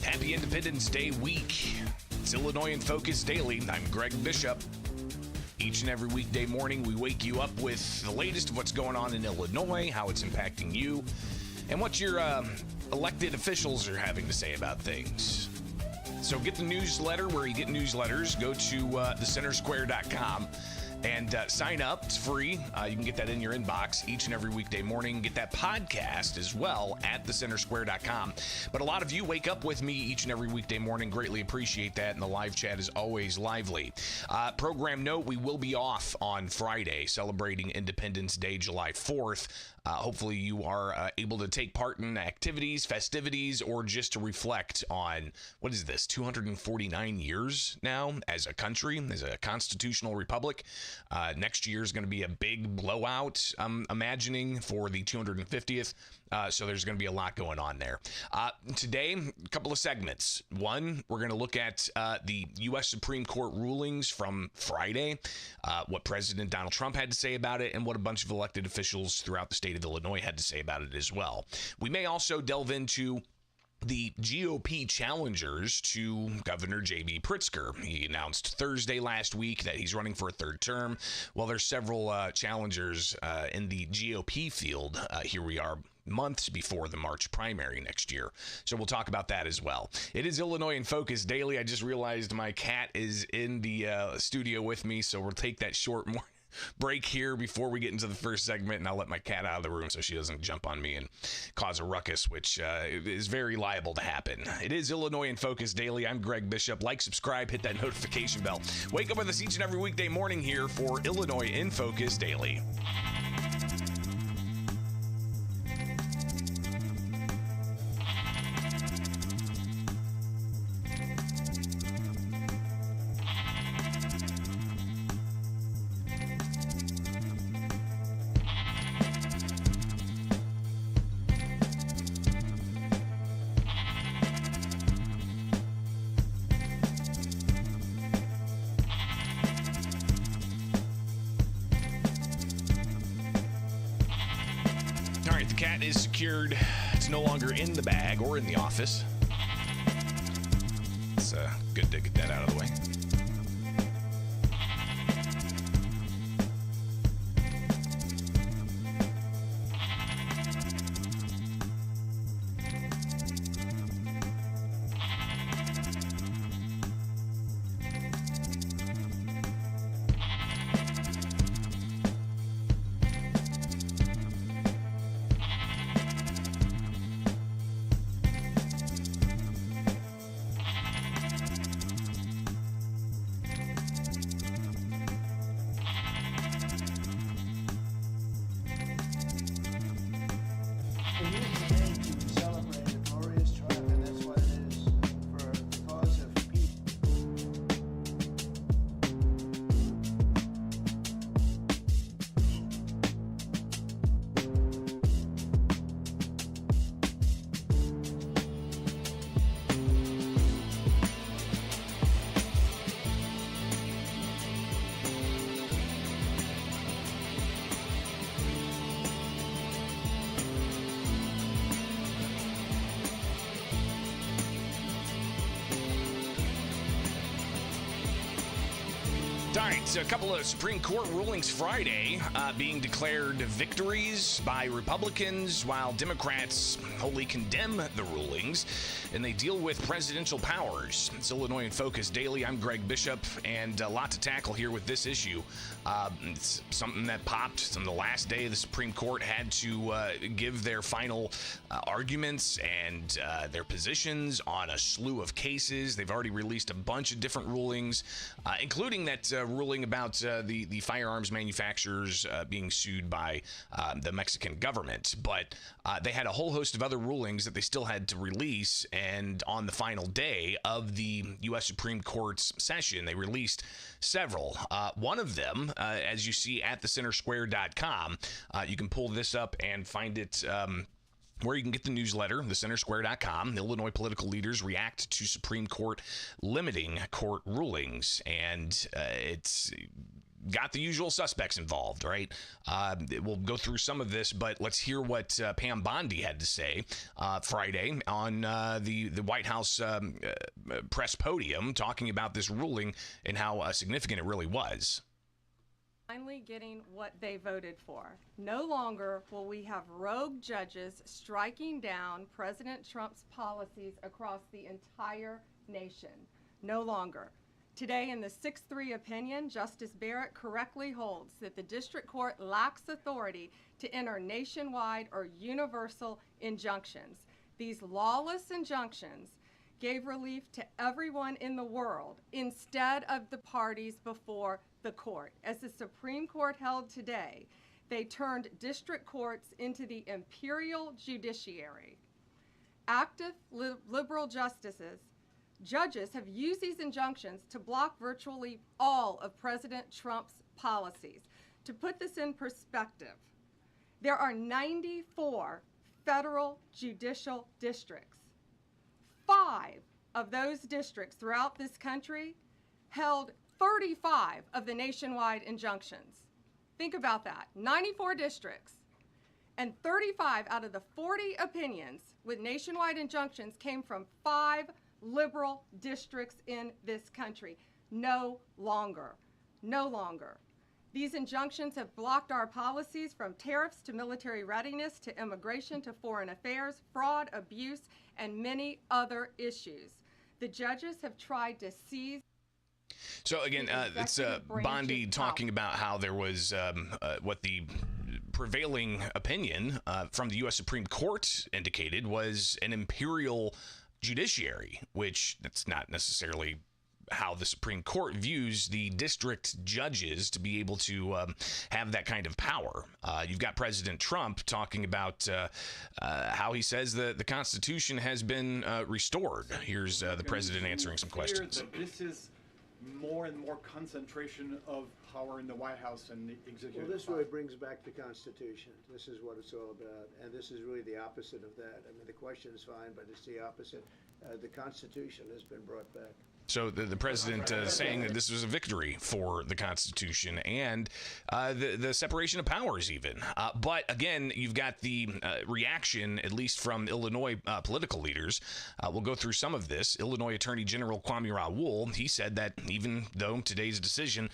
Happy Independence Day week. It's Illinois in Focus Daily. I'm Greg Bishop. Each and every weekday morning, we wake you up with the latest of what's going on in Illinois, how it's impacting you, and what your elected officials are having to say about things. So get the newsletter where you get newsletters. Go to thecentersquare.com and sign up. It's free. You can get that in your inbox each and every weekday morning. Get that podcast as well at thecentersquare.com. But a lot of you wake up with me each and every weekday morning. Greatly appreciate that. And the live chat is always lively. Program note, we will be off on Friday celebrating Independence Day, July 4th. Hopefully you are able to take part in activities, festivities, or just to reflect on, what is this, 249 years now as a country, as a constitutional republic. Next year is going to be a big blowout, I'm imagining, for the 250th. So there's going to be a lot going on there. Today, a couple of segments. One, we're going to look at the U.S. Supreme Court rulings from Friday, what President Donald Trump had to say about it, and what a bunch of elected officials throughout the state of Illinois had to say about it as well. We may also delve into the GOP challengers to Governor J.B. Pritzker. He announced Thursday last week that he's running for a third term. Well, there's several challengers in the GOP field. Here we are, months before the March primary next year. So we'll talk about that as well. It is Illinois in Focus Daily. I just realized my cat is in the studio with me, so we'll take that short break here before we get into the first segment, and I'll let my cat out of the room so she doesn't jump on me and cause a ruckus, which is very liable to happen. It is Illinois in Focus Daily. I'm Greg Bishop. Like, subscribe, hit that notification bell. Wake up with us each and every weekday morning here for Illinois in Focus Daily. Cat is secured. It's no longer in the bag or in the office. It's good to get that out of the way. All right, so a couple of Supreme Court rulings Friday being declared victories by Republicans, while Democrats wholly condemn the rulings, and they deal with presidential powers. It's Illinois in Focus Daily. I'm Greg Bishop, and a lot to tackle here with this issue. It's something that popped on the last day. The Supreme Court had to give their final arguments and their positions on a slew of cases. They've already released a bunch of different rulings, including that ruling about the firearms manufacturers being sued by the Mexican government. But they had a whole host of other rulings that they still had to release. And on the final day of the U.S. Supreme Court's session, they released several. One of them, as you see at thecentersquare.com, you can pull this up and find it where you can get the newsletter, thecentersquare.com. Illinois political leaders react to Supreme Court limiting court rulings. And it's got the usual suspects involved, right? We'll go through some of this, but let's hear what Pam Bondi had to say Friday on the White House press podium, talking about this ruling and how significant it really was. Finally getting what they voted for. No longer will we have rogue judges striking down President Trump's policies across the entire nation. No longer. Today, in the 6-3 opinion, Justice Barrett correctly holds that the district court lacks authority to enter nationwide or universal injunctions. These lawless injunctions gave relief to everyone in the world instead of the parties before the court. As the Supreme Court held today, they turned district courts into the imperial judiciary. Active liberal judges have used these injunctions to block virtually all of President Trump's policies. To put this in perspective, there are 94 federal judicial districts. 5 of those districts throughout this country held 35 of the nationwide injunctions. Think about that. 94 districts, and 35 out of the 40 opinions with nationwide injunctions came from 5 liberal districts in this country. No longer. No longer. These injunctions have blocked our policies, from tariffs to military readiness to immigration to foreign affairs, fraud, abuse, and many other issues. The judges have tried to seize. So again, it's Bondi talking about how there was what the prevailing opinion from the U.S. Supreme Court indicated was an imperial judiciary, which that's not necessarily how the Supreme Court views the district judges to be able to have that kind of power. You've got President Trump talking about how he says that the Constitution has been restored. Here's the president answering some questions. This is more and more concentration of power in the White House and the executive. Well, this really brings back the Constitution. This is what it's all about, and this is really the opposite of that. I mean, the question is fine, but it's the opposite. The Constitution has been brought back. So the president saying that this was a victory for the Constitution and the separation of powers even. But again, you've got the reaction, at least from Illinois political leaders. We'll go through some of this. Illinois Attorney General Kwame Raoul, he said that even though today's decision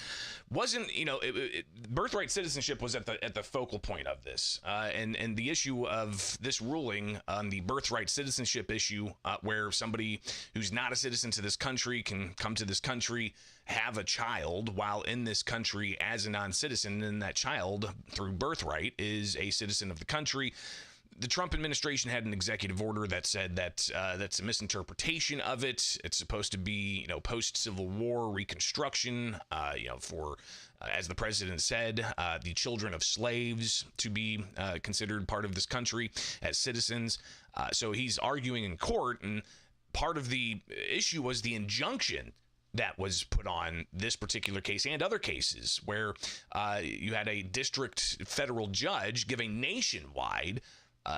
wasn't, birthright citizenship was at the focal point of this. And the issue of this ruling on the birthright citizenship issue, where somebody who's not a citizen to this country can come to this country, have a child while in this country as a non-citizen, and that child, through birthright, is a citizen of the country. The Trump administration had an executive order that said that that's a misinterpretation of it. It's supposed to be, post-Civil War reconstruction, for, as the president said, the children of slaves to be considered part of this country as citizens. So he's arguing in court, and part of the issue was the injunction that was put on this particular case and other cases where you had a district federal judge give a nationwide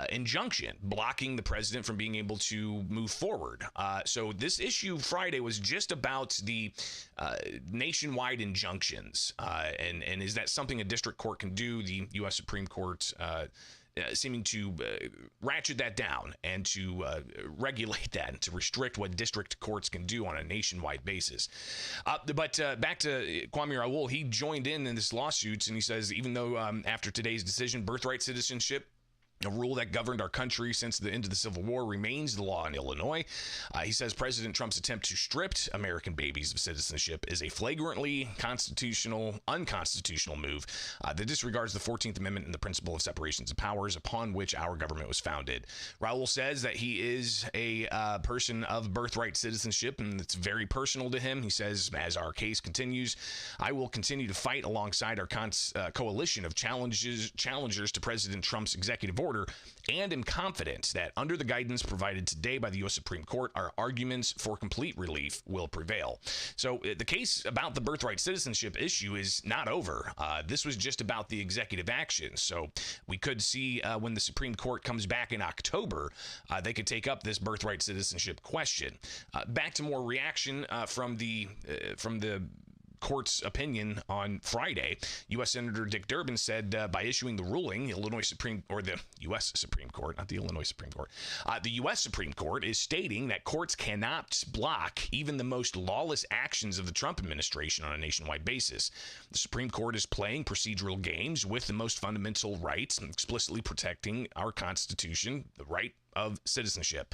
injunction blocking the president from being able to move forward. So this issue Friday was just about the nationwide injunctions. And is that something a district court can do? The U.S. Supreme Court seeming to ratchet that down and to regulate that and to restrict what district courts can do on a nationwide basis. But back to Kwame Raoul, he joined in this lawsuit, and he says even though after today's decision, birthright citizenship, a rule that governed our country since the end of the Civil War, remains the law in Illinois. He says President Trump's attempt to strip American babies of citizenship is a flagrantly unconstitutional move that disregards the 14th Amendment and the principle of separations of powers upon which our government was founded. Raul says that he is a person of birthright citizenship, and it's very personal to him. He says, as our case continues, I will continue to fight alongside our coalition of challengers to President Trump's executive order, and am confident that under the guidance provided today by the U.S. Supreme Court, our arguments for complete relief will prevail. So the case about the birthright citizenship issue is not over. This was just about the executive action. So we could see when the Supreme Court comes back in October, they could take up this birthright citizenship question. Back to more reaction from the court's opinion on Friday. U.S. Senator Dick Durbin said by issuing the ruling, the U.S. Supreme Court, not the Illinois Supreme Court, the U.S. Supreme Court is stating that courts cannot block even the most lawless actions of the Trump administration on a nationwide basis. The Supreme Court is playing procedural games with the most fundamental rights, explicitly protecting our Constitution, the right of citizenship.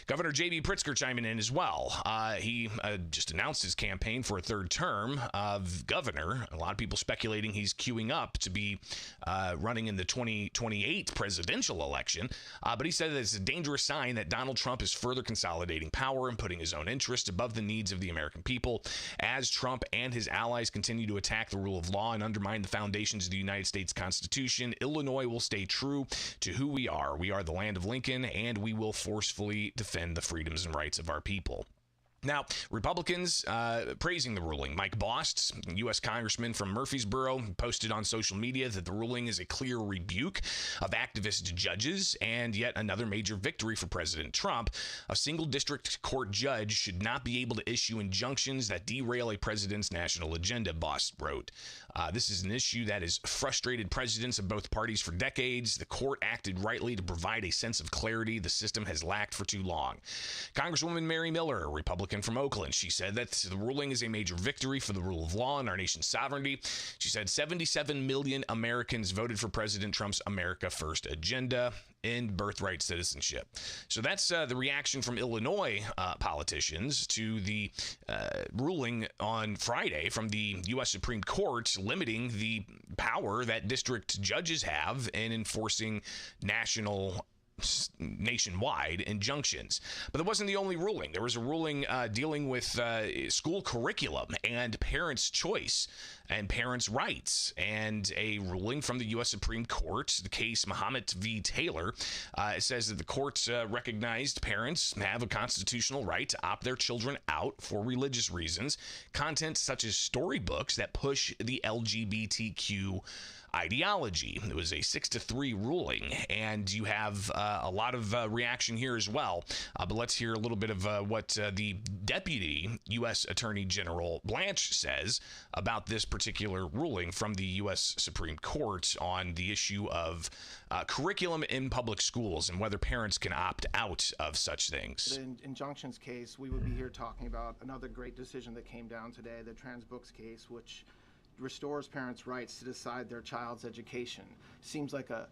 Governor J.B. Pritzker chiming in as well. He just announced his campaign for a third term of governor. A lot of people speculating he's queuing up to be running in the 2028 presidential election. But he said that it's a dangerous sign that Donald Trump is further consolidating power and putting his own interests above the needs of the American people. As Trump and his allies continue to attack the rule of law and undermine the foundations of the United States Constitution, Illinois will stay true to who we are. We are the land of Lincoln, and we will forcefully defend the freedoms and rights of our people. Now, Republicans praising the ruling. Mike Bost, U.S. Congressman from Murfreesboro, posted on social media that the ruling is a clear rebuke of activist judges and yet another major victory for President Trump. A single district court judge should not be able to issue injunctions that derail a president's national agenda, Bost wrote. This is an issue that has frustrated presidents of both parties for decades. The court acted rightly to provide a sense of clarity the system has lacked for too long. Congresswoman Mary Miller, a Republican from Oakland, she said that the ruling is a major victory for the rule of law and our nation's sovereignty. She said 77 million Americans voted for President Trump's America First agenda in birthright citizenship. So that's the reaction from Illinois politicians to the ruling on Friday from the U.S. Supreme Court limiting the power that district judges have in enforcing nationwide injunctions. But that wasn't the only ruling. There was a ruling dealing with school curriculum and parents' choice and parents' rights, and a ruling from the U.S. Supreme Court, the case Muhammad v. Taylor. It says that the court recognized parents have a constitutional right to opt their children out for religious reasons, content such as storybooks that push the LGBTQ ideology. It was a 6-3 ruling, and you have a lot of reaction here as well. But let's hear a little bit of what the Deputy U.S. Attorney General Blanche says about this particular ruling from the U.S. Supreme Court on the issue of curriculum in public schools and whether parents can opt out of such things. The injunctions case, we would be here talking about another great decision that came down today, the Trans Books case, which restores parents' rights to decide their child's education. Seems like a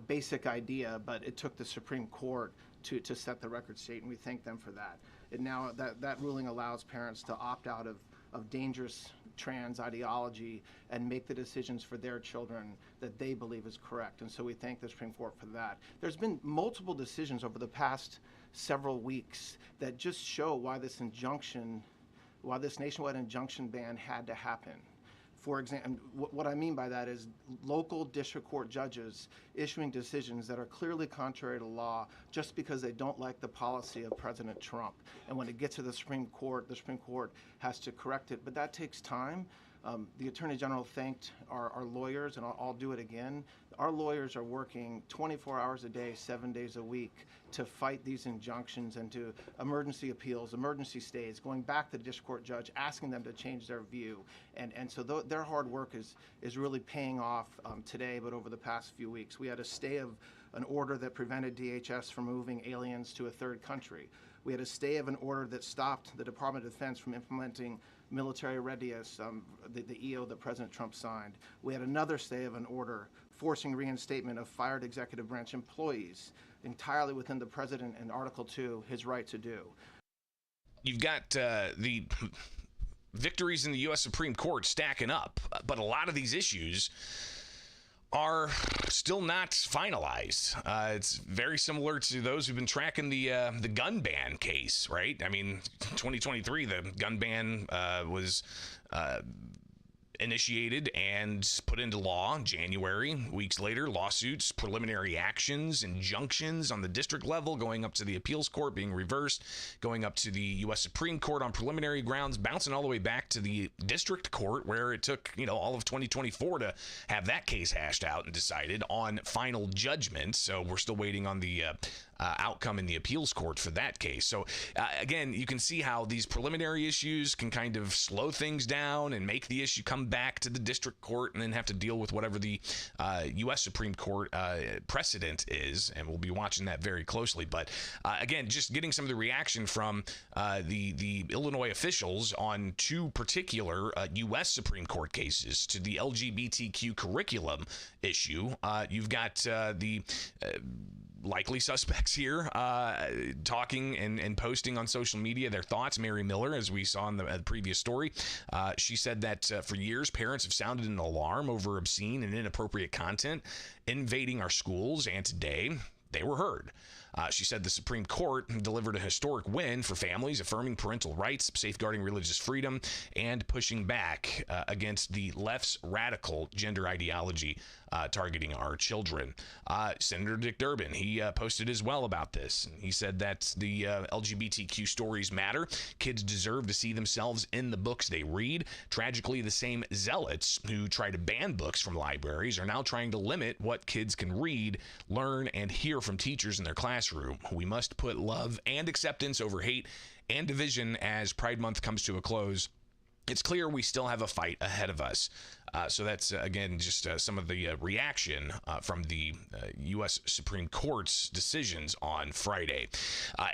basic idea, but it took the Supreme Court to set the record straight, and we thank them for that. And now that ruling allows parents to opt out of dangerous trans ideology and make the decisions for their children that they believe is correct. And so we thank the Supreme Court for that. There's been multiple decisions over the past several weeks that just show why this nationwide injunction ban had to happen. For example, what I mean by that is local district court judges issuing decisions that are clearly contrary to law just because they don't like the policy of President Trump. And when it gets to the Supreme Court has to correct it. But that takes time. The Attorney General thanked our lawyers, and I'll do it again. Our lawyers are working 24 hours a day, 7 days a week to fight these injunctions and to emergency appeals, emergency stays, going back to the district court judge, asking them to change their view. And so their hard work is really paying off today, but over the past few weeks. We had a stay of an order that prevented DHS from moving aliens to a third country. We had a stay of an order that stopped the Department of Defense from implementing military readiness, the EO that President Trump signed. We had another stay of an order forcing reinstatement of fired executive branch employees, entirely within the president in Article 2, his right to do. You've got the victories in the U.S. Supreme Court stacking up, but a lot of these issues are still not finalized. It's very similar to those who've been tracking the gun ban case, right? I mean, 2023, the gun ban was initiated and put into law in January. Weeks later, lawsuits, preliminary actions, injunctions on the district level, going up to the appeals court, being reversed, going up to the U.S. Supreme Court on preliminary grounds, bouncing all the way back to the district court, where it took, all of 2024 to have that case hashed out and decided on final judgment. So we're still waiting on the outcome in the appeals court for that case. So again, you can see how these preliminary issues can kind of slow things down and make the issue come back to the district court and then have to deal with whatever the U.S. Supreme Court precedent is. And we'll be watching that very closely. But again, just getting some of the reaction from the Illinois officials on two particular U.S. Supreme Court cases to the LGBTQ curriculum issue. You've got the likely suspects here talking and posting on social media their thoughts. Mary Miller, as we saw in the previous story, she said that for years parents have sounded an alarm over obscene and inappropriate content invading our schools, and today they were heard. She said the Supreme Court delivered a historic win for families, affirming parental rights, safeguarding religious freedom, and pushing back against the left's radical gender ideology targeting our children. Senator Dick Durbin, he posted as well about this. He said that the LGBTQ stories matter. Kids deserve to see themselves in the books they read. Tragically, the same zealots who try to ban books from libraries are now trying to limit what kids can read, learn, and hear from teachers in their classroom. We must put love and acceptance over hate and division as Pride Month comes to a close. It's clear we still have a fight ahead of us. So that's, again, just some of the reaction from the U.S. Supreme Court's decisions on Friday.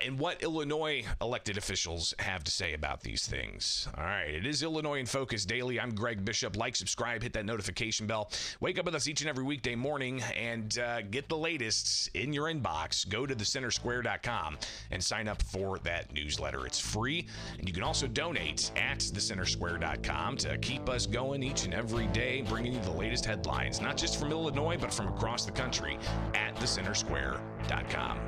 And what Illinois elected officials have to say about these things. All right, it is Illinois in Focus Daily. I'm Greg Bishop. Like, subscribe, hit that notification bell. Wake up with us each and every weekday morning and get the latest in your inbox. Go to thecentersquare.com and sign up for that newsletter. It's free, and you can also donate at thecentersquare.com to keep us going each and every day, bringing you the latest headlines, not just from Illinois, but from across the country at thecentersquare.com.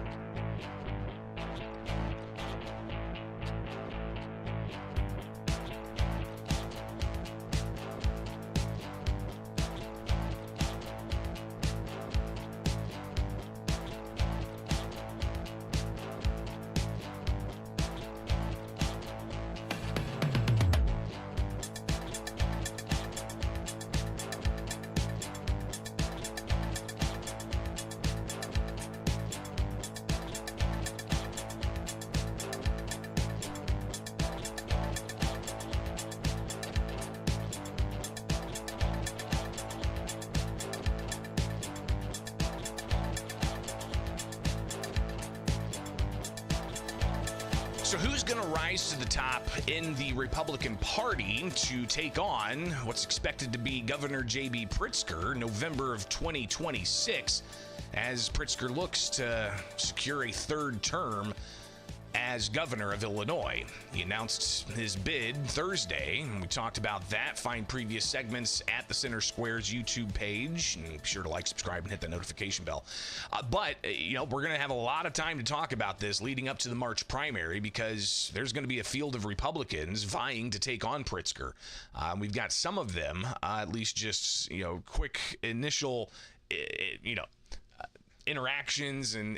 So who's going to rise to the top in the Republican Party to take on what's expected to be Governor J.B. Pritzker November of 2026 as Pritzker looks to secure a third term as governor of Illinois? He announced his bid Thursday, and we talked about that. Find previous segments at the Center Square's YouTube page, and be sure to like, subscribe, and hit that notification bell. But we're going to have a lot of time to talk about this leading up to the March primary, because there's going to be a field of Republicans vying to take on Pritzker. We've got some of them, at least just quick initial interactions and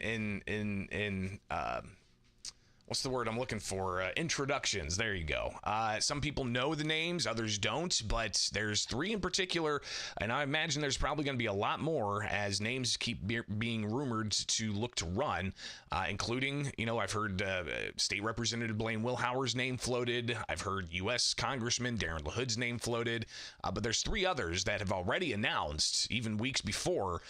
what's the word I'm looking for? Introductions. There you go. Some people know the names, others don't, but there's 3 in particular, and I imagine there's probably going to be a lot more as names keep being rumored to look to run, including, I've heard State Representative Blaine Wilhauer's name floated. I've heard U.S. Congressman Darren LaHood's name floated, but there's 3 others that have already announced, even weeks before.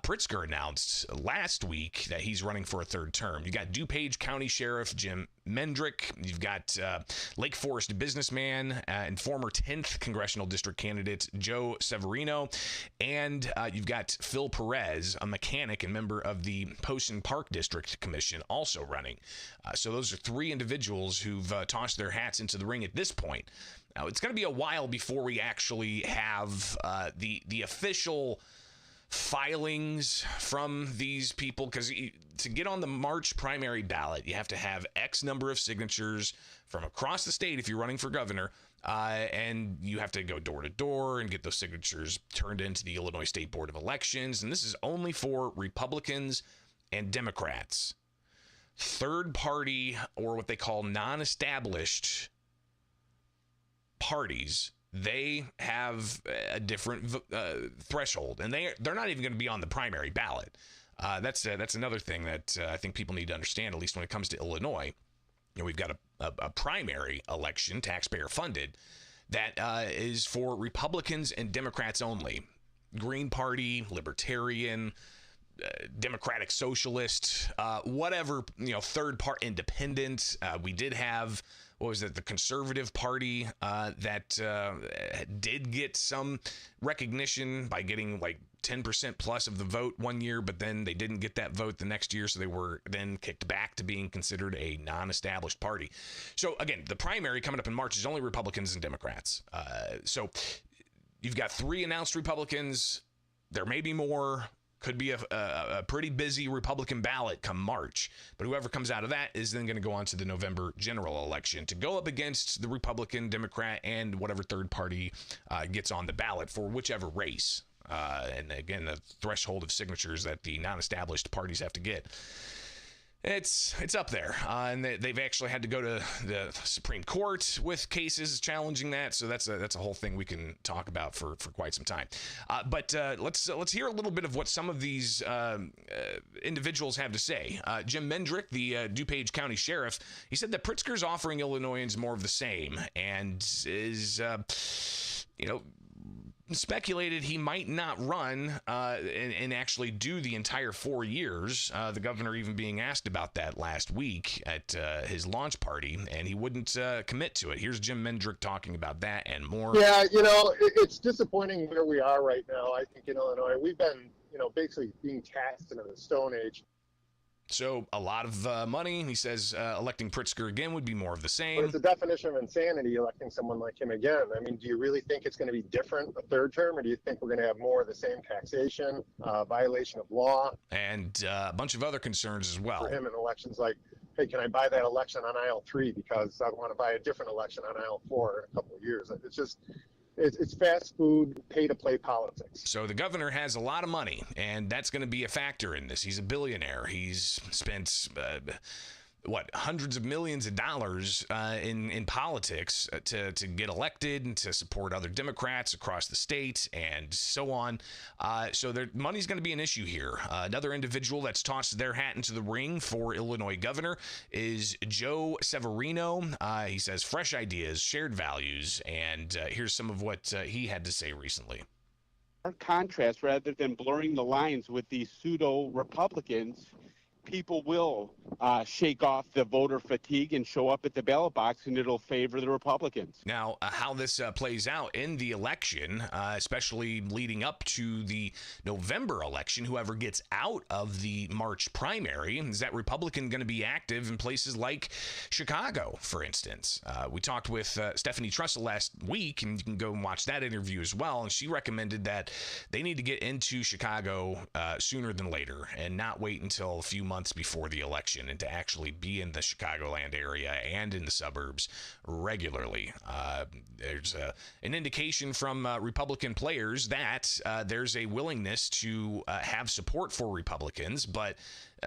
Pritzker announced last week that he's running for a 3rd term. You got DuPage County Sheriff Jim Mendrick. You've got Lake Forest businessman and former 10th congressional district candidate Joe Severino, and you've got Phil Perez, a mechanic and member of the Poston Park District Commission, also running. So those are 3 individuals who've tossed their hats into the ring at this point. Now it's going to be a while before we actually have the official filings from these people, because to get on the March primary ballot, you have to have X number of signatures from across the state if you're running for governor, and you have to go door to door and get those signatures turned into the Illinois State Board of Elections, and this is only for Republicans and Democrats. Third party, or what they call non-established parties, they have a different threshold, and they're not even going to be on the primary ballot. That's another thing that I think people need to understand, at least when it comes to Illinois. We've got a primary election, taxpayer funded, that is for Republicans and Democrats only. Green Party, Libertarian, Democratic Socialist, whatever, third part, independent. We did have, the Conservative Party that did get some recognition by getting like 10% plus of the vote one year, but then they didn't get that vote the next year, so they were then kicked back to being considered a non-established party. So again, the primary coming up in March is only Republicans and Democrats. So you've got 3 announced Republicans. There may be more. Could be a pretty busy Republican ballot come March, but whoever comes out of that is then going to go on to the November general election to go up against the Republican, Democrat, and whatever third party gets on the ballot for whichever race. And again, the threshold of signatures that the non-established parties have to get. It's up there, and they've actually had to go to the Supreme Court with cases challenging that. So that's a whole thing we can talk about for quite some time. But let's hear a little bit of what some of these individuals have to say. Jim Mendrick, the DuPage County Sheriff, he said that Pritzker's offering Illinoisans more of the same, and is speculated he might not run and actually do the entire 4 years. The governor even being asked about that last week at his launch party, and he wouldn't commit to it. Here's Jim Mendrick talking about that and more. Yeah, it's disappointing where we are right now. I think in Illinois, we've been, basically being cast into the Stone Age. So a lot of money. He says electing Pritzker again would be more of the same. But it's a definition of insanity electing someone like him again. I mean, do you really think it's going to be different a 3rd term, or do you think we're going to have more of the same taxation, violation of law? And a bunch of other concerns as well. For him in elections like, hey, can I buy that election on aisle 3 because I want to buy a different election on aisle 4 in a couple of years? It's just... It's fast food, pay-to-play politics. So the governor has a lot of money, and that's going to be a factor in this. He's a billionaire. He's spent, hundreds of millions of dollars in politics to get elected and to support other Democrats across the state and so on. So money's going to be an issue here. Another individual that's tossed their hat into the ring for Illinois governor is Joe Severino. He says fresh ideas, shared values, and here's some of what he had to say recently. Contrast, rather than blurring the lines with these pseudo-Republicans, people will shake off the voter fatigue and show up at the ballot box, and it'll favor the Republicans. Now, how this plays out in the election, especially leading up to the November election, whoever gets out of the March primary, is that Republican going to be active in places like Chicago, for instance? We talked with Stephanie Trussell last week, and you can go and watch that interview as well, and she recommended that they need to get into Chicago sooner than later and not wait until a few months months before the election and to actually be in the Chicagoland area and in the suburbs regularly. There's an indication from Republican players that there's a willingness to have support for Republicans, but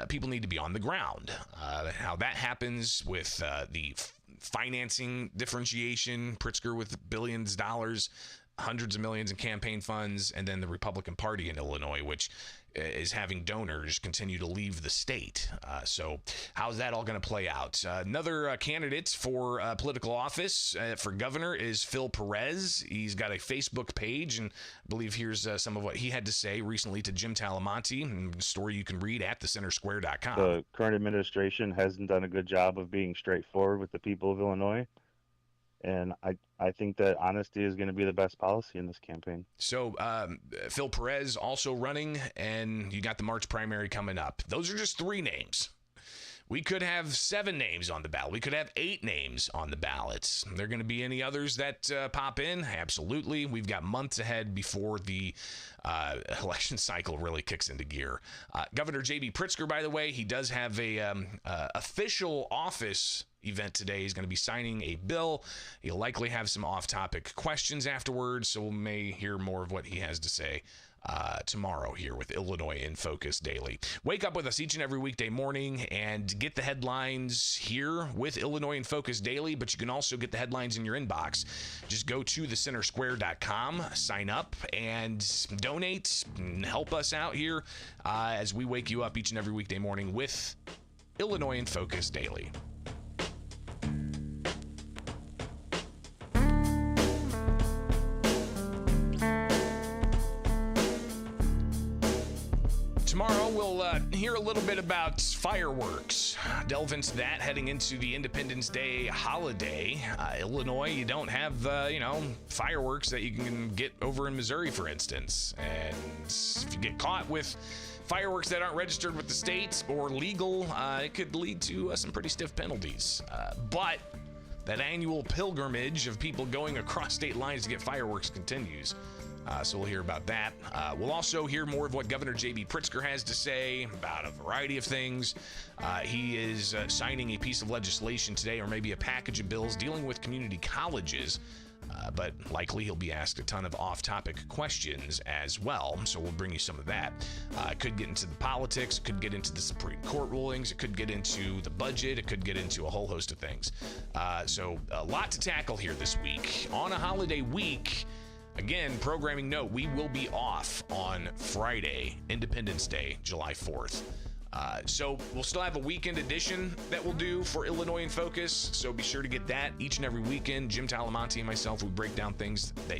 people need to be on the ground. How that happens with the financing differentiation, Pritzker with billions of dollars, hundreds of millions in campaign funds, and then the Republican Party in Illinois, which is having donors continue to leave the state. So how's that all going to play out? Another candidate for political office for governor is Phil Perez. He's got a Facebook page, and I believe here's some of what he had to say recently to Jim Talamonte, a story you can read at thecentersquare.com. The current administration hasn't done a good job of being straightforward with the people of Illinois. And I think that honesty is going to be the best policy in this campaign. So Phil Perez also running, and you got the March primary coming up. Those are just 3 names. We could have 7 names on the ballot. We could have 8 names on the ballots. Are there going to be any others that pop in? Absolutely. We've got months ahead before the election cycle really kicks into gear. Governor J.B. Pritzker, by the way, he does have a official office event today. He's going to be signing a bill. He'll likely have some off-topic questions afterwards, so we may hear more of what he has to say tomorrow here with Illinois in Focus Daily. Wake up with us each and every weekday morning and get the headlines here with Illinois in Focus Daily, but you can also get the headlines in your inbox. Just go to thecentersquare.com, sign up, and donate, and help us out here as we wake you up each and every weekday morning with Illinois in Focus Daily. Tomorrow, we'll hear a little bit about fireworks. Delve into that heading into the Independence Day holiday. Illinois, you don't have, fireworks that you can get over in Missouri, for instance. And if you get caught with fireworks that aren't registered with the state or legal, it could lead to some pretty stiff penalties. But that annual pilgrimage of people going across state lines to get fireworks continues. So we'll hear about that. We'll also hear more of what Governor J.B. Pritzker has to say about a variety of things. He is signing a piece of legislation today, or maybe a package of bills dealing with community colleges. But likely he'll be asked a ton of off-topic questions as well, so we'll bring you some of that. It could get into the politics, it could get into the Supreme Court rulings, it could get into the budget, it could get into a whole host of things. So a lot to tackle here this week. On a holiday week, again, programming note, we will be off on Friday, Independence Day, July 4th. So we'll still have a weekend edition that we'll do for Illinois in Focus, so be sure to get that each and every weekend. Jim Talamonte and myself, we break down things that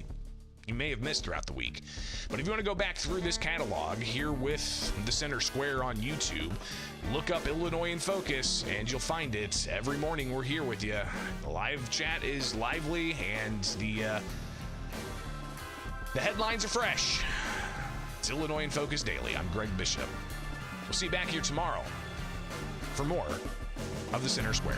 you may have missed throughout the week. But if you want to go back through this catalog here with the Center Square on YouTube, look up Illinois in Focus and you'll find it. Every morning we're here with you. The live chat is lively and the headlines are fresh. It's Illinois in Focus Daily. I'm Greg Bishop. We'll see you back here tomorrow for more of the Center Square.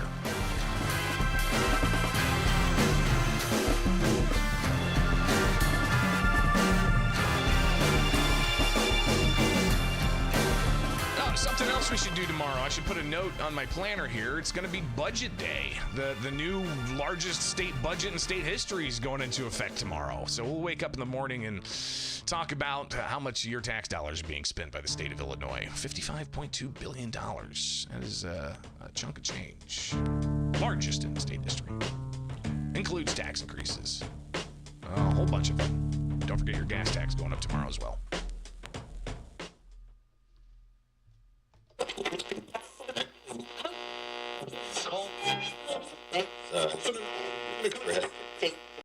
Something else we should do tomorrow. I should put a note on my planner here. It's going to be Budget Day. The new largest state budget in state history is going into effect tomorrow. So we'll wake up in the morning and talk about how much your tax dollars are being spent by the state of Illinois. $55.2 billion. That is a chunk of change. Largest in state history. Includes tax increases. A whole bunch of them. Don't forget your gas tax going up tomorrow as well. Take